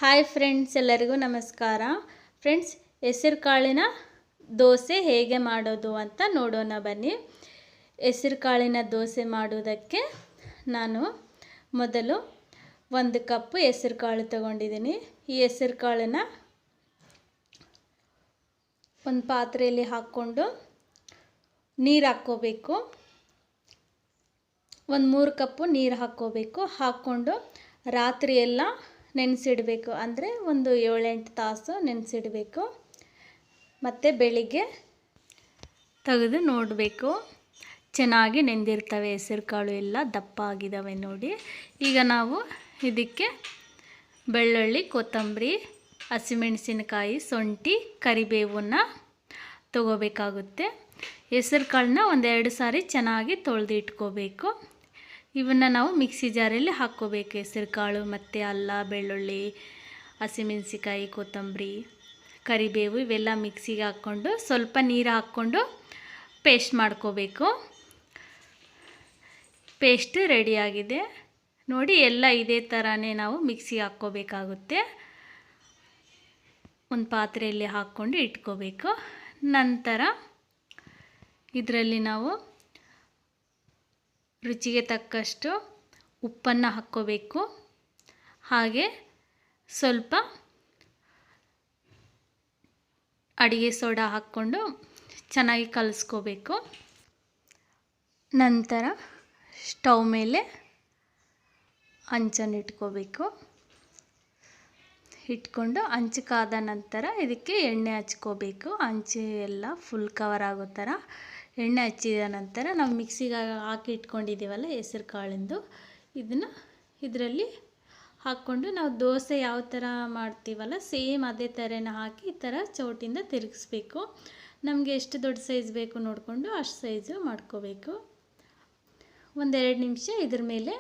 Hi friends, ಎಲ್ಲರಿಗೂ ನಮಸ್ಕಾರ. Friends, ಹೆಸರು ಕಾಳಿನ ದೋಸೆ ಹೇಗೆ ಮಾಡೋದು ಅಂತ ನೋಡೋಣ ಬನ್ನಿ. ಹೆಸರು ಕಾಳಿನ ದೋಸೆ ಮಾಡೋದಕ್ಕೆ ನಾನು ಮೊದಲು 1 ಕಪ್ ಹೆಸರು ಕಾಳು ತಗೊಂಡಿದ್ದೀನಿ. ಈ ಹೆಸರು ಕಾಳನ್ನು ಒಂದು ಪಾತ್ರೆಯಲ್ಲಿ ಹಾಕ್ಕೊಂಡು ನೀರು ಹಾಕ್ಕೋಬೇಕು. 3 ಕಪ್ಪು ನೀರು ಹಾಕ್ಕೊಂಡು ರಾತ್ರಿ ಎಲ್ಲ ನೆನೆಸಿಡಬೇಕು. ಅಂದರೆ ಒಂದು 7-8 ತಾಸು ನೆನೆಸಿಡಬೇಕು. ಮತ್ತು ಬೆಳಿಗ್ಗೆ ತೆಗೆದು ನೋಡಬೇಕು, ಚೆನ್ನಾಗಿ ನೆಂದಿರ್ತವೆ. ಹೆಸರು ಕಾಳು ಎಲ್ಲ ದಪ್ಪ ಆಗಿದ್ದಾವೆ ನೋಡಿ. ಈಗ ನಾವು ಇದಕ್ಕೆ ಬೆಳ್ಳುಳ್ಳಿ, ಕೊತ್ತಂಬರಿ, ಹಸಿಮೆಣಸಿನಕಾಯಿ, ಶುಂಠಿ, ಕರಿಬೇವನ್ನು ತಗೋಬೇಕಾಗುತ್ತೆ. ಹೆಸರು ಕಾಳನ್ನ 1-2 ಸಾರಿ ಚೆನ್ನಾಗಿ ತೊಳೆದು ಇಟ್ಕೋಬೇಕು. ಇವನ್ನು ನಾವು ಮಿಕ್ಸಿ ಜಾರಲ್ಲಿ ಹಾಕ್ಕೋಬೇಕು. ಹೆಸರು ಕಾಳು ಮತ್ತು ಅಲ್ಲ, ಬೆಳ್ಳುಳ್ಳಿ, ಹಸಿಮೆಣಸಿಕಾಯಿ, ಕೊತ್ತಂಬರಿ, ಕರಿಬೇವು ಇವೆಲ್ಲ ಮಿಕ್ಸಿಗೆ ಹಾಕ್ಕೊಂಡು ಸ್ವಲ್ಪ ನೀರು ಹಾಕ್ಕೊಂಡು ಪೇಸ್ಟ್ ಮಾಡ್ಕೋಬೇಕು. ಪೇಸ್ಟ್ ರೆಡಿಯಾಗಿದೆ ನೋಡಿ. ಎಲ್ಲ ಇದೇ ಥರನೇ ನಾವು ಮಿಕ್ಸಿಗೆ ಹಾಕ್ಕೋಬೇಕಾಗುತ್ತೆ. ಒಂದು ಪಾತ್ರೆಯಲ್ಲಿ ಹಾಕ್ಕೊಂಡು ಇಟ್ಕೋಬೇಕು. ನಂತರ ಇದರಲ್ಲಿ ನಾವು ರುಚಿಗೆ ತಕ್ಕಷ್ಟು ಉಪ್ಪನ್ನು ಹಾಕ್ಕೋಬೇಕು. ಹಾಗೆ ಸ್ವಲ್ಪ ಅಡಿಗೆ ಸೋಡಾ ಹಾಕ್ಕೊಂಡು ಚೆನ್ನಾಗಿ ಕಲಿಸ್ಕೋಬೇಕು. ನಂತರ ಸ್ಟವ್ ಮೇಲೆ ಹಂಚನ್ನು ಇಟ್ಕೊಂಡು ಹಂಚು ಕಾದ ನಂತರ ಇದಕ್ಕೆ ಎಣ್ಣೆ ಹಚ್ಕೋಬೇಕು. ಹಂಚು ಎಲ್ಲ ಫುಲ್ ಕವರ್ ಆಗೋ ಥರ ಎಣ್ಣೆ ಹಚ್ಚಿದ ನಂತರ ನಾವು ಮಿಕ್ಸಿಗೆ ಹಾಕಿ ಇಟ್ಕೊಂಡಿದ್ದೀವಲ್ಲ ಹೆಸರು ಕಾಳಿಂದು, ಇದನ್ನು ಇದರಲ್ಲಿ ಹಾಕ್ಕೊಂಡು ನಾವು ದೋಸೆ ಯಾವ ಥರ ಮಾಡ್ತೀವಲ್ಲ ಸೇಮ್ ಅದೇ ಥರನ ಹಾಕಿ ಈ ಥರ ಚೌಟಿಂದ ತಿರುಗಿಸ್ಬೇಕು. ನಮಗೆ ಎಷ್ಟು ದೊಡ್ಡ ಸೈಜ್ ಬೇಕು ನೋಡಿಕೊಂಡು ಅಷ್ಟು ಸೈಜು ಮಾಡ್ಕೋಬೇಕು. 1-2 ನಿಮಿಷ ಇದ್ರ ಮೇಲೆ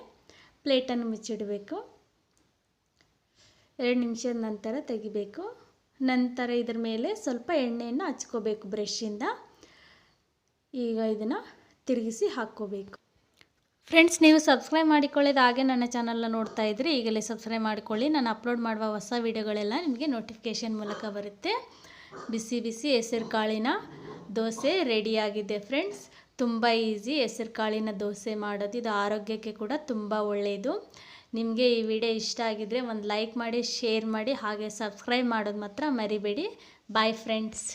ಪ್ಲೇಟನ್ನು ಮುಚ್ಚಿಡಬೇಕು. 2 ನಿಮಿಷದ ನಂತರ ತೆಗಿಬೇಕು. ನಂತರ ಇದ್ರ ಮೇಲೆ ಸ್ವಲ್ಪ ಎಣ್ಣೆಯನ್ನು ಹಚ್ಕೋಬೇಕು ಬ್ರಷಿಂದ. ಈಗ ಇದನ್ನು ತಿರುಗಿಸಿ ಹಾಕ್ಕೋಬೇಕು. ಫ್ರೆಂಡ್ಸ್, ನೀವು ಸಬ್ಸ್ಕ್ರೈಬ್ ಮಾಡಿಕೊಳ್ಳೋದು ಹಾಗೆ ನನ್ನ ಚಾನಲ್ನ ನೋಡ್ತಾ ಇದ್ದರೆ ಈಗಲೇ ಸಬ್ಸ್ಕ್ರೈಬ್ ಮಾಡಿಕೊಳ್ಳಿ. ನಾನು ಅಪ್ಲೋಡ್ ಮಾಡುವ ಹೊಸ ವಿಡಿಯೋಗಳೆಲ್ಲ ನಿಮಗೆ ನೋಟಿಫಿಕೇಷನ್ ಮೂಲಕ ಬರುತ್ತೆ. ಬಿಸಿ ಬಿಸಿ ಹೆಸರು ಕಾಳಿನ ದೋಸೆ ರೆಡಿಯಾಗಿದೆ ಫ್ರೆಂಡ್ಸ್. ತುಂಬ ಈಸಿ ಹೆಸರು ಕಾಳಿನ ದೋಸೆ ಮಾಡೋದು. ಇದು ಆರೋಗ್ಯಕ್ಕೆ ಕೂಡ ತುಂಬ ಒಳ್ಳೆಯದು. ನಿಮಗೆ ಈ ವಿಡಿಯೋ ಇಷ್ಟ ಆಗಿದ್ದರೆ ಒಂದು ಲೈಕ್ ಮಾಡಿ, ಶೇರ್ ಮಾಡಿ, ಹಾಗೆ ಸಬ್ಸ್ಕ್ರೈಬ್ ಮಾಡೋದು ಮಾತ್ರ ಮರಿಬೇಡಿ. Bye friends.